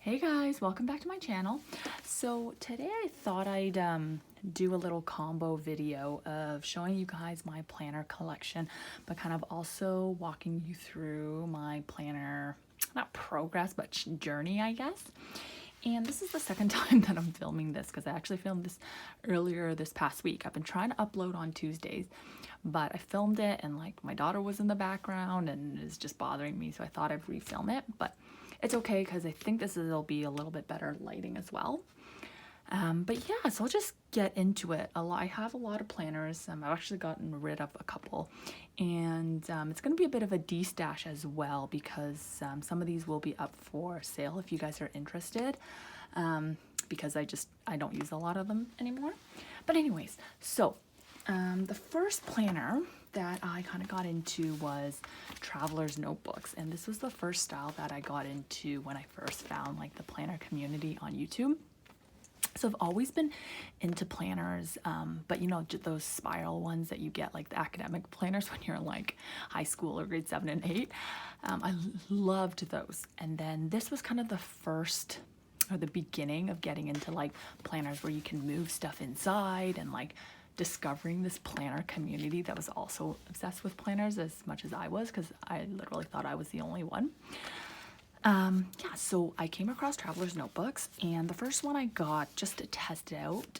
Hey guys, welcome back to my channel. So today I thought I'd do a little combo video of showing you guys my planner collection, but kind of also walking you through my planner, not progress, but journey, I guess. And this is the second time that I'm filming this because I actually filmed this earlier this past week. I've been trying to upload on Tuesdays, but I filmed it and like my daughter was in the background and it's just bothering me, so I thought I'd refilm it, but it's okay because I think will be a little bit better lighting as well. But yeah, so I'll just get into it. I have a lot of planners. I've actually gotten rid of a couple, and it's going to be a bit of a destash as well because some of these will be up for sale if you guys are interested, because I don't use a lot of them anymore. But anyways, so the first planner that I kind of got into was traveler's notebooks, and this was the first style that I got into when I first found like the planner community on YouTube. So I've always been into planners, but you know, those spiral ones that you get, like the academic planners when you're in like high school or grade 7 and 8. I loved those. And then this was kind of the first or the beginning of getting into like planners where you can move stuff inside, and like discovering this planner community that was also obsessed with planners as much as I was, because I literally thought I was the only one. Yeah, so I came across traveler's notebooks, and the first one I got just to test it out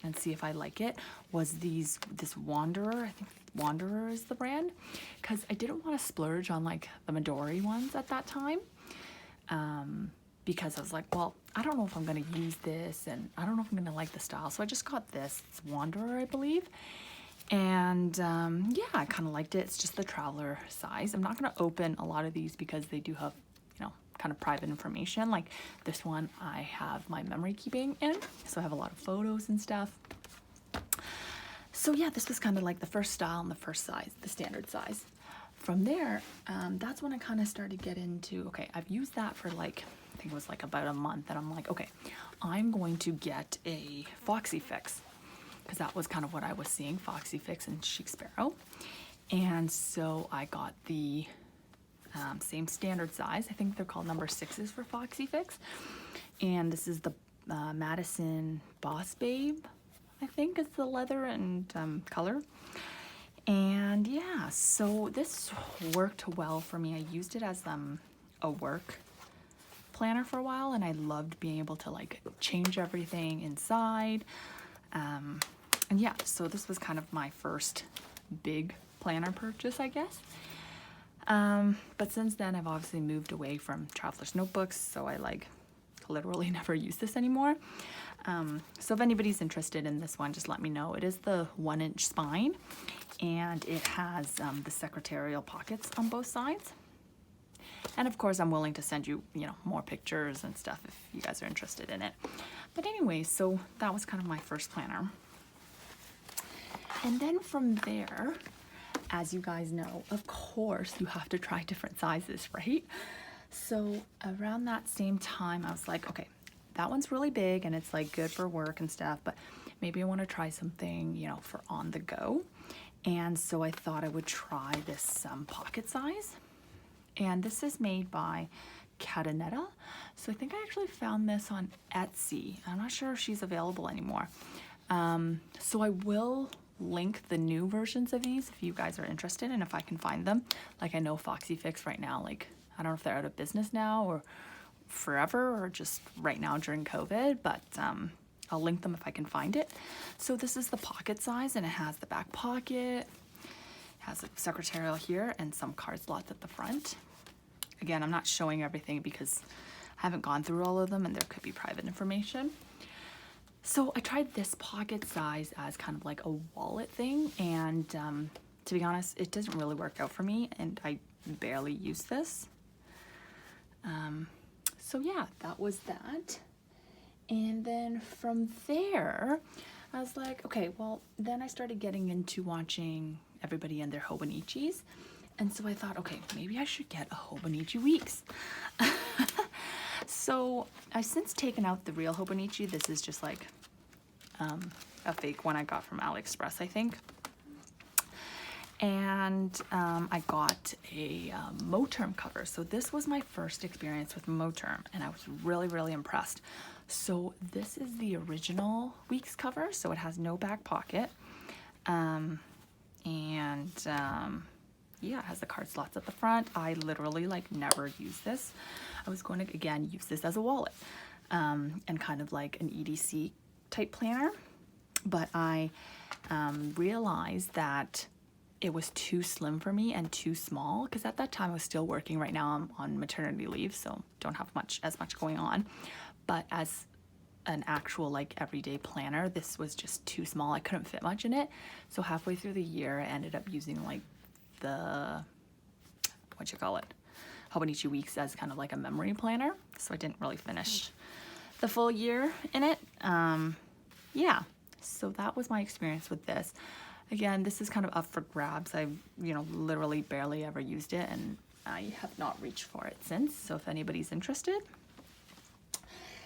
and see if I like it was this Wanderer. I think Wanderer is the brand, because I didn't want to splurge on like the Midori ones at that time, because I was like, well, I don't know if I'm going to use this, and I don't know if I'm going to like the style. So I just got this. It's Wanderer, I believe. And yeah, I kind of liked it. It's just the traveler size. I'm not going to open a lot of these because they do have, you know, kind of private information. Like this one, I have my memory keeping in, so I have a lot of photos and stuff. So yeah, this was kind of like the first style and the first size, the standard size. From there, that's when I kind of started to get into, okay, I've used that for like, I think it was like about a month, and I'm like, okay, I'm going to get a Foxy Fix, because that was kind of what I was seeing, Foxy Fix and Chic Sparrow. And so I got the same standard size. I think they're called number 6s for Foxy Fix. And this is the Madison Boss Babe, I think is the leather and color. And yeah, so this worked well for me. I used it as a work planner for a while, and I loved being able to like change everything inside. And yeah, so this was kind of my first big planner purchase, I guess. But since then I've obviously moved away from traveler's notebooks, so I like literally never use this anymore. So if anybody's interested in this one, just let me know. It is the 1-inch spine, and it has the secretarial pockets on both sides. And of course, I'm willing to send you, you know, more pictures and stuff if you guys are interested in it. But anyway, so that was kind of my first planner. And then from there, as you guys know, of course, you have to try different sizes, right? So around that same time, I was like, okay, that one's really big and it's like good for work and stuff, but maybe I want to try something, you know, for on the go. And so I thought I would try this pocket size. And this is made by Catanetta. So I think I actually found this on Etsy. I'm not sure if she's available anymore. So I will link the new versions of these if you guys are interested and if I can find them. Like I know Foxy Fix right now, like I don't know if they're out of business now or forever or just right now during COVID, but I'll link them if I can find it. So this is the pocket size, and it has the back pocket, has a secretarial here, and some card slots at the front. Again, I'm not showing everything because I haven't gone through all of them and there could be private information. So I tried this pocket size as kind of like a wallet thing, and to be honest, it doesn't really work out for me, and I barely use this. So yeah, that was that. And then from there, I was like, okay, well, then I started getting into watching everybody and their Hobonichis. And so I thought, okay, maybe I should get a Hobonichi Weeks. So I've since taken out the real Hobonichi. This is just like a fake one I got from AliExpress, I think. And I got a Moterm cover. So this was my first experience with Moterm, and I was really, really impressed. So this is the original Weeks cover, so it has no back pocket. Yeah, it has the card slots at the front. I literally like never use this. I was going to, again, use this as a wallet and kind of like an EDC type planner. But I realized that it was too slim for me and too small, because at that time I was still working. Right now I'm on maternity leave, so don't have as much going on. But as an actual like everyday planner, this was just too small. I couldn't fit much in it. So halfway through the year, I ended up using like the, Hobonichi Weeks as kind of like a memory planner. So I didn't really finish the full year in it. Yeah, so that was my experience with this. Again, this is kind of up for grabs. I've, literally barely ever used it, and I have not reached for it since. So if anybody's interested.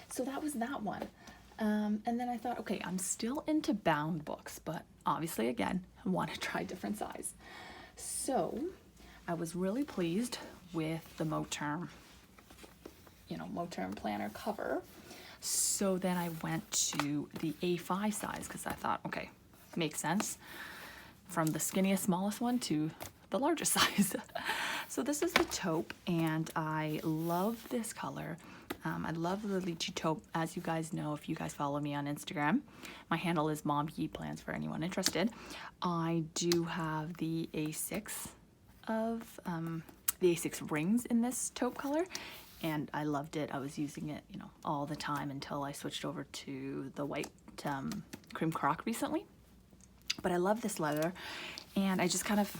So that was that one. And then I thought, okay, I'm still into bound books, but obviously, again, I want to try different size. So I was really pleased with the Moterm planner cover. So then I went to the A5 size, because I thought, okay, makes sense. From the skinniest, smallest one to the largest size. So this is the taupe, and I love this color. I love the lychee taupe. As you guys know, if you guys follow me on Instagram, my handle is MomYePlans for anyone interested. I do have the A6 rings in this taupe color, and I loved it. I was using it, all the time until I switched over to the white cream croc recently. But I love this leather, and I just kind of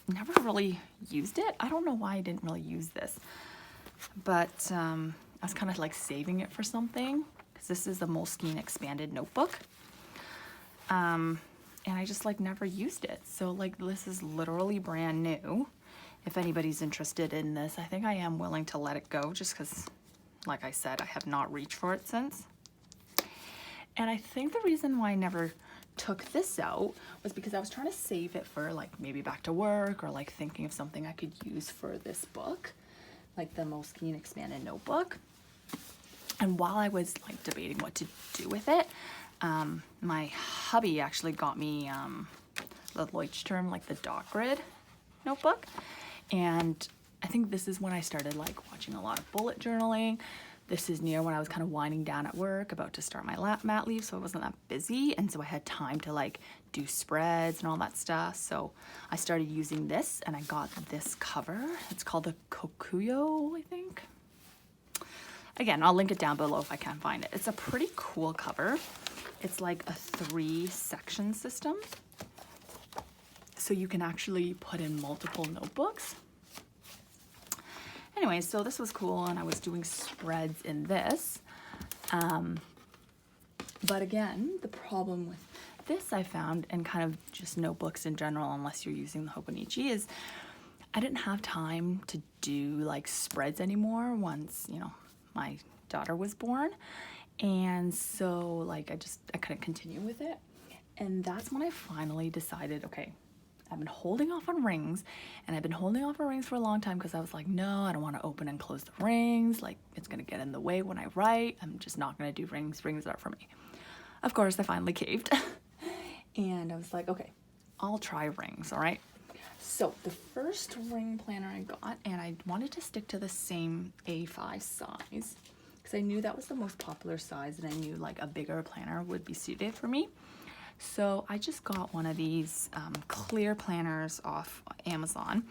never really used it. I don't know why I didn't really use this, but I was kind of like saving it for something, because this is the Moleskine expanded notebook. And I just like never used it. So like this is literally brand new. If anybody's interested in this, I think I am willing to let it go, just because, like I said, I have not reached for it since. And I think the reason why I never took this out was because I was trying to save it for like maybe back to work, or like thinking of something I could use for this book, like the Moleskine expanded notebook. And while I was like debating what to do with it, my hubby actually got me the Leuchtturm, like the dot grid notebook. And I think this is when I started like watching a lot of bullet journaling. This is near when I was kind of winding down at work, about to start my mat leave, so I wasn't that busy, and so I had time to like do spreads and all that stuff. So I started using this, and I got this cover. It's called the Kokuyo, I think. Again, I'll link it down below if I can find it. It's a pretty cool cover. It's like a 3-section system, so you can actually put in multiple notebooks. Anyway, so this was cool, and I was doing spreads in this. But again, the problem with this I found, and kind of just notebooks in general, unless you're using the Hobonichi, is I didn't have time to do like spreads anymore once, my daughter was born. And so like I couldn't continue with it. And that's when I finally decided, okay, I've been holding off on rings, and I've been holding off on rings for a long time, because I was like, no, I don't want to open and close the rings. Like, it's going to get in the way when I write. I'm just not going to do rings. Rings are for me. Of course, I finally caved. And I was like, okay, I'll try rings, all right? So the first ring planner I got, and I wanted to stick to the same A5 size, because I knew that was the most popular size, and I knew like a bigger planner would be suited for me. So I just got one of these clear planners off Amazon,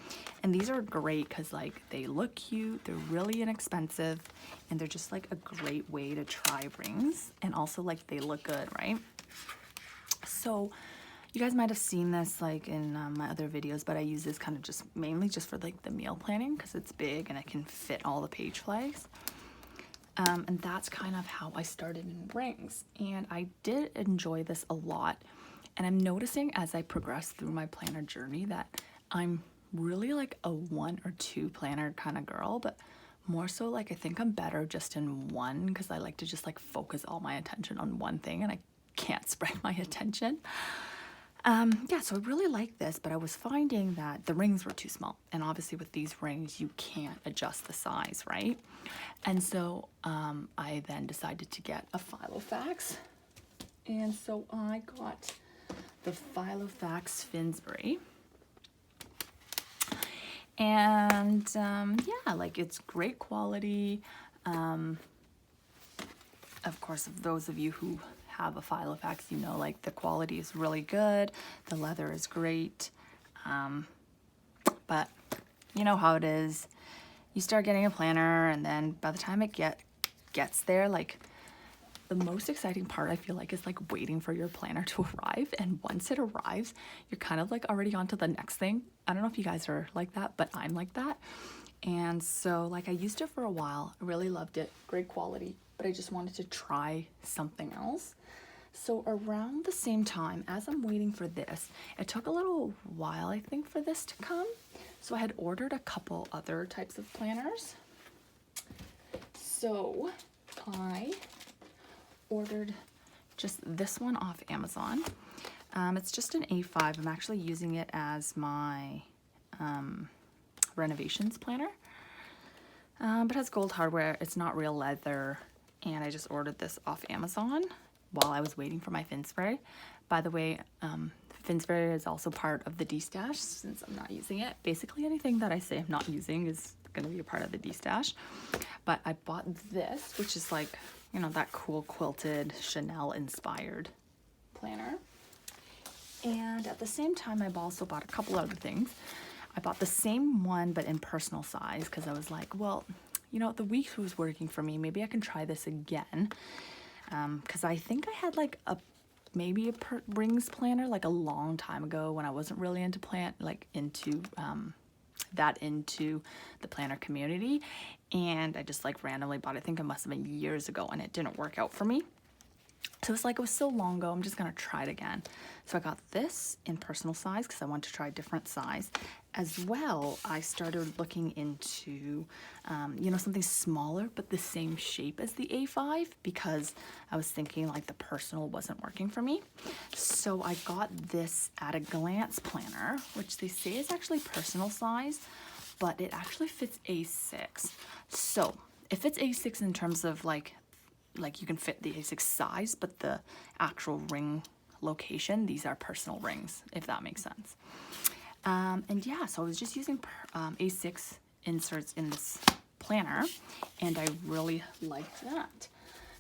and these are great because like they look cute, they're really inexpensive, and they're just like a great way to try rings, and also like they look good, right? So you guys might have seen this like in my other videos, but I use this kind of just mainly just for like the meal planning, because it's big and I can fit all the page flags. And that's kind of how I started in rings, and I did enjoy this a lot. And I'm noticing as I progress through my planner journey that I'm really like a 1 or 2 planner kind of girl, but more so like I think I'm better just in one, because I like to just like focus all my attention on one thing, and I can't spread my attention. Yeah, so I really like this, but I was finding that the rings were too small. And obviously with these rings, you can't adjust the size, right? And so I then decided to get a Filofax. And so I got the Filofax Finsbury. And yeah, like it's great quality. Of course, those of you who have a Filofax, you know, like the quality is really good. The leather is great. But you know how it is. You start getting a planner, and then by the time it gets there, like the most exciting part I feel like is like waiting for your planner to arrive. And once it arrives, you're kind of like already on to the next thing. I don't know if you guys are like that, but I'm like that. And so like I used it for a while. I really loved it. Great quality, but I just wanted to try something else. So around the same time as I'm waiting for this, it took a little while, I think, for this to come. So I had ordered a couple other types of planners. So I ordered just this one off Amazon. It's just an A5. I'm actually using it as my renovations planner. But it has gold hardware. It's not real leather. And I just ordered this off Amazon while I was waiting for my Finsbury. By the way, Finsbury is also part of the Destash since I'm not using it. Basically anything that I say I'm not using is going to be a part of the Destash. But I bought this, which is like, you know, that cool quilted Chanel inspired planner. And at the same time, I've also bought a couple other things. I bought the same one, but in personal size, because I was like, well, you know, the week was working for me. Maybe I can try this again. Because I think I had like maybe a rings planner like a long time ago when I wasn't really into into the planner community, and I just like randomly bought it. I think it must have been years ago, and it didn't work out for me. So it's like, it was so long ago, I'm just gonna try it again. So I got this in personal size because I wanted to try a different size. As well, I started looking into, you know, something smaller but the same shape as the A5, because I was thinking like the personal wasn't working for me. So I got this At a Glance planner, which they say is actually personal size, but it actually fits A6. So it fits A6 in terms of like you can fit the A6 size, but the actual ring location, these are personal rings, if that makes sense. And yeah, so I was just using A6 inserts in this planner, and I really liked that.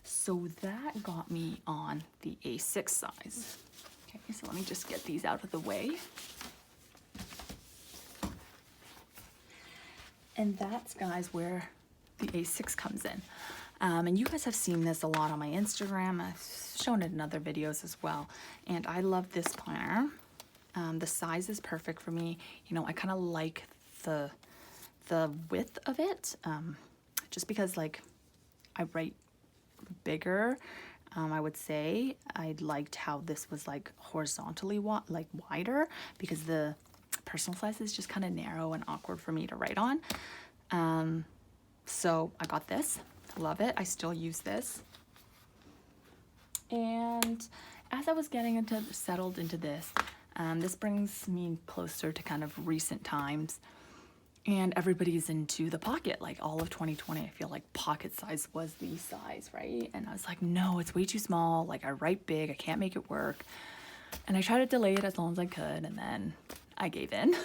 So that got me on the A6 size. Okay, so let me just get these out of the way. And that's, guys, where the A6 comes in. And you guys have seen this a lot on my Instagram. I've shown it in other videos as well. And I love this planner. The size is perfect for me. You know, I kind of like the width of it, just because like I write bigger. I would say I liked how this was like horizontally wider, because the personal size is just kind of narrow and awkward for me to write on. So I got this. Love it. I still use this. And as I was getting settled into this, this brings me closer to kind of recent times, and everybody's into the pocket. Like all of 2020, I feel like pocket size was the size, right? And I was like, no, it's way too small. Like I write big, I can't make it work. And I tried to delay it as long as I could, and then I gave in.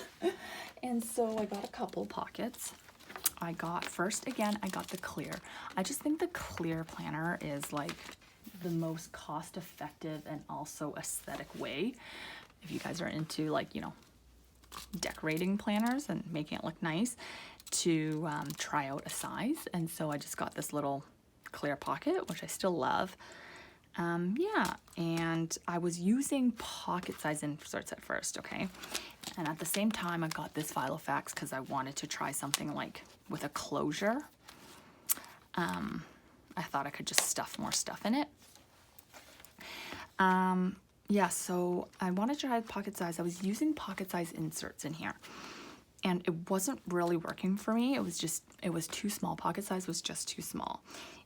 And so I got a couple pockets. I got the clear. I just think the clear planner is like the most cost effective and also aesthetic way, if you guys are into like, you know, decorating planners and making it look nice, to try out a size. And so I just got this little clear pocket, which I still love. Yeah, and I was using pocket size inserts at first, okay? And at the same time, I got this Filofax because I wanted to try something like with a closure. I thought I could just stuff more stuff in it. Yeah, so I wanted to try pocket size. I was using pocket size inserts in here, and it wasn't really working for me. It was too small. Pocket size was just too small.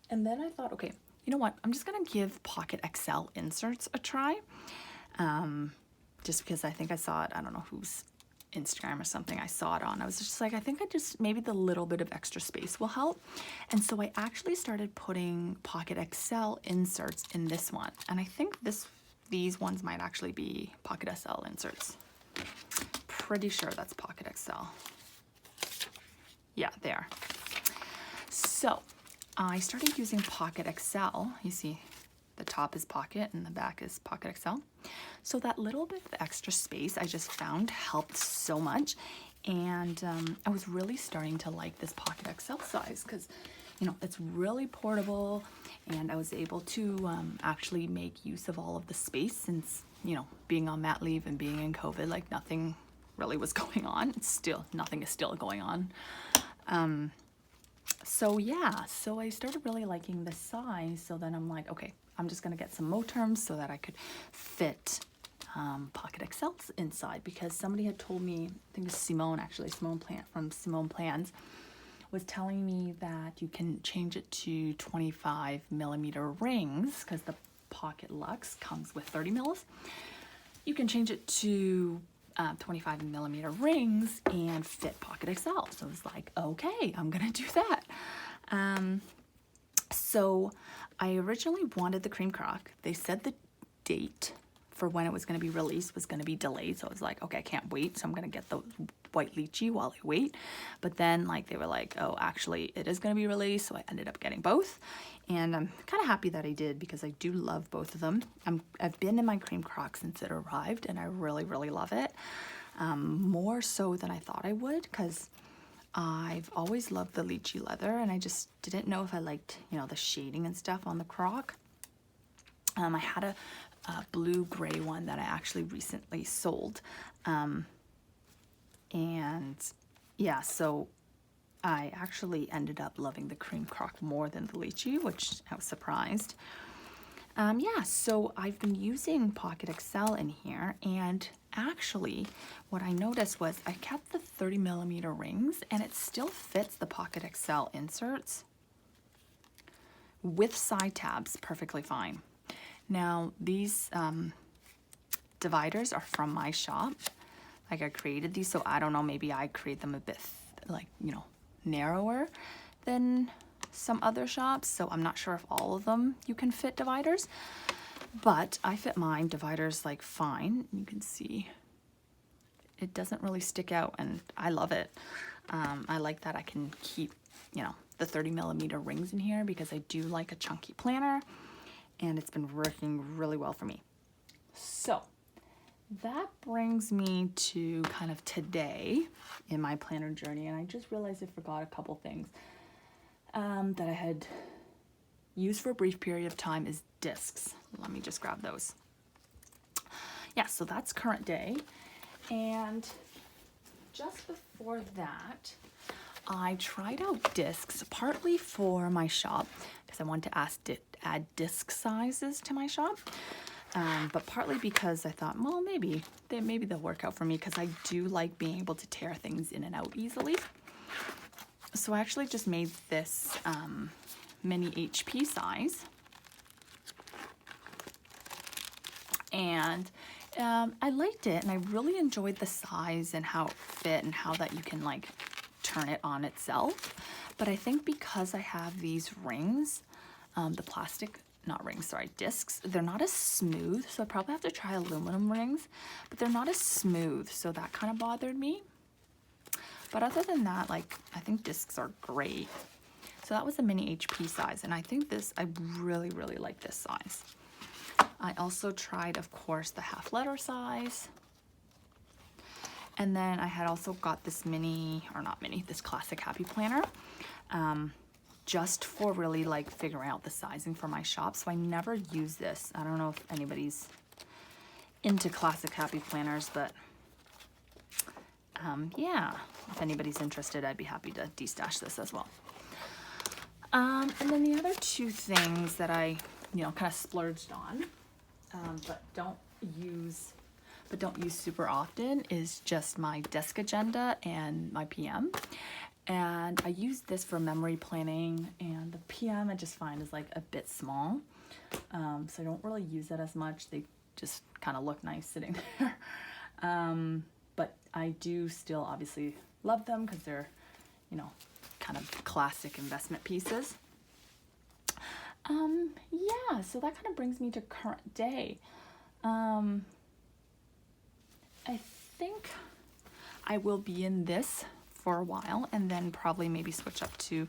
And then I thought, okay, you know what? I'm just gonna give Pocket XL inserts a try. just because I think I saw it, I don't know whose Instagram or something I saw it on. I was just like, I think maybe the little bit of extra space will help. And so I actually started putting Pocket XL inserts in this one. And I think these ones might actually be Pocket SL inserts. Pretty sure that's Pocket XL. Yeah, they are. So I started using Pocket XL. You see the top is Pocket and the back is Pocket XL. So that little bit of extra space I just found helped so much. And I was really starting to like this Pocket XL size because, you know, it's really portable, and I was able to actually make use of all of the space since, you know, being on mat leave and being in COVID, like nothing really was going on. Nothing is still going on. So yeah, so I started really liking the size. So then I'm like, okay, I'm just gonna get some Moterms so that I could fit Pocket XLs inside, because somebody had told me, I think it's Simone actually, Simone from MomYePlans, was telling me that you can change it to 25mm rings because the Pocket Luxe comes with 30 mils. You can change it to 25mm rings and fit Pocket XL. So I was like, okay, I'm gonna do that. So I originally wanted the cream crock. They said the date for when it was going to be released was going to be delayed. So I was like, okay, I can't wait. So I'm going to get the white lychee while I wait. But then like they were like, oh, actually it is going to be released. So I ended up getting both. And I'm kind of happy that I did because I do love both of them. I've been in my cream crock since it arrived, and I really, really love it. More so than I thought I would, because I've always loved the lychee leather, and I just didn't know if I liked, you know, the shading and stuff on the crock. I had a blue-gray one that I actually recently sold. And yeah, so I actually ended up loving the cream crock more than the lychee, which I was surprised. Yeah, so I've been using Pocket XL in here, and actually what I noticed was I kept the 30mm rings, and it still fits the Pocket XL inserts with side tabs perfectly fine. Now these dividers are from my shop. Like I created these, so I don't know, maybe I create them a bit like, you know, narrower than some other shops, so I'm not sure if all of them you can fit dividers, but I fit mine dividers like fine. You can see it doesn't really stick out, and I love it. I like that I can keep, you know, the 30mm rings in here because I do like a chunky planner, and it's been working really well for me. So that brings me to kind of today in my planner journey, and I just realized I forgot a couple things that I had used for a brief period of time is discs. Let me just grab those. Yeah, so that's current day, and just before that, I tried out discs partly for my shop because I wanted to add disc sizes to my shop, but partly because I thought, well, maybe they'll work out for me because I do like being able to tear things in and out easily. So I actually just made this mini HP size, and I liked it, and I really enjoyed the size and how it fit and how that you can like turn it on itself. But I think because I have these rings, the plastic, not rings, sorry, discs, they're not as smooth, so I probably have to try aluminum rings, but they're not as smooth, so that kind of bothered me. But other than that, like, I think discs are great. So that was a mini HP size, and I think I really, really like this size. I also tried, of course, the half letter size. And then I had also got this this classic happy planner, just for really like figuring out the sizing for my shop. So I never use this. I don't know if anybody's into classic happy planners, but yeah, if anybody's interested, I'd be happy to destash this as well. And then the other two things that I, you know, kind of splurged on, but don't use super often is just my desk agenda and my PM. And I use this for memory planning, and the PM I just find is like a bit small. So I don't really use it as much. They just kind of look nice sitting there. But I do still obviously love them because they're, you know, kind of classic investment pieces. Yeah, so that kind of brings me to current day. I think I will be in this for a while and then probably maybe switch up to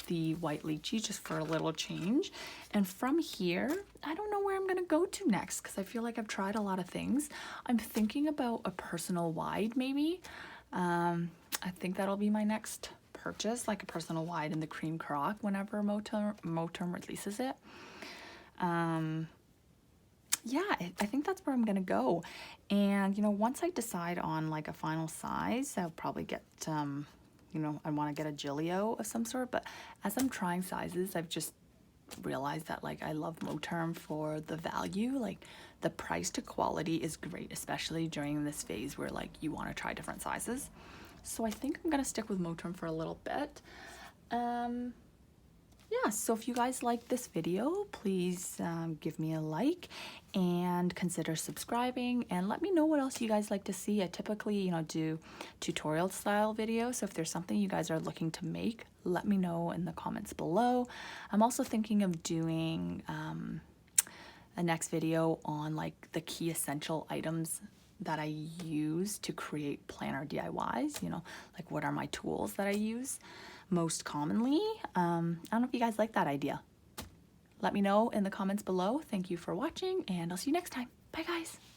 the white lychee just for a little change. And from here, I don't know where I'm gonna go to next because I feel like I've tried a lot of things. I'm thinking about a personal wide maybe. I think that'll be my next purchase, like a personal wide in the cream croc whenever Moterm releases it. Yeah, I think that's where I'm gonna go. And you know, once I decide on like a final size, I'll probably get you know, I want to get a Gilio of some sort. But as I'm trying sizes, I've just realized that like I love Moterm for the value. Like the price to quality is great, especially during this phase where like you want to try different sizes. So I think I'm gonna stick with Moterm for a little bit. Yeah, so if you guys like this video, please give me a like and consider subscribing, and let me know what else you guys like to see. I typically, you know, do tutorial style videos, so if there's something you guys are looking to make, let me know in the comments below. I'm also thinking of doing a next video on like the key essential items that I use to create planner DIYs, you know, like what are my tools that I use most commonly. I don't know if you guys like that idea. Let me know in the comments below. Thank you for watching, and I'll see you next time. Bye guys.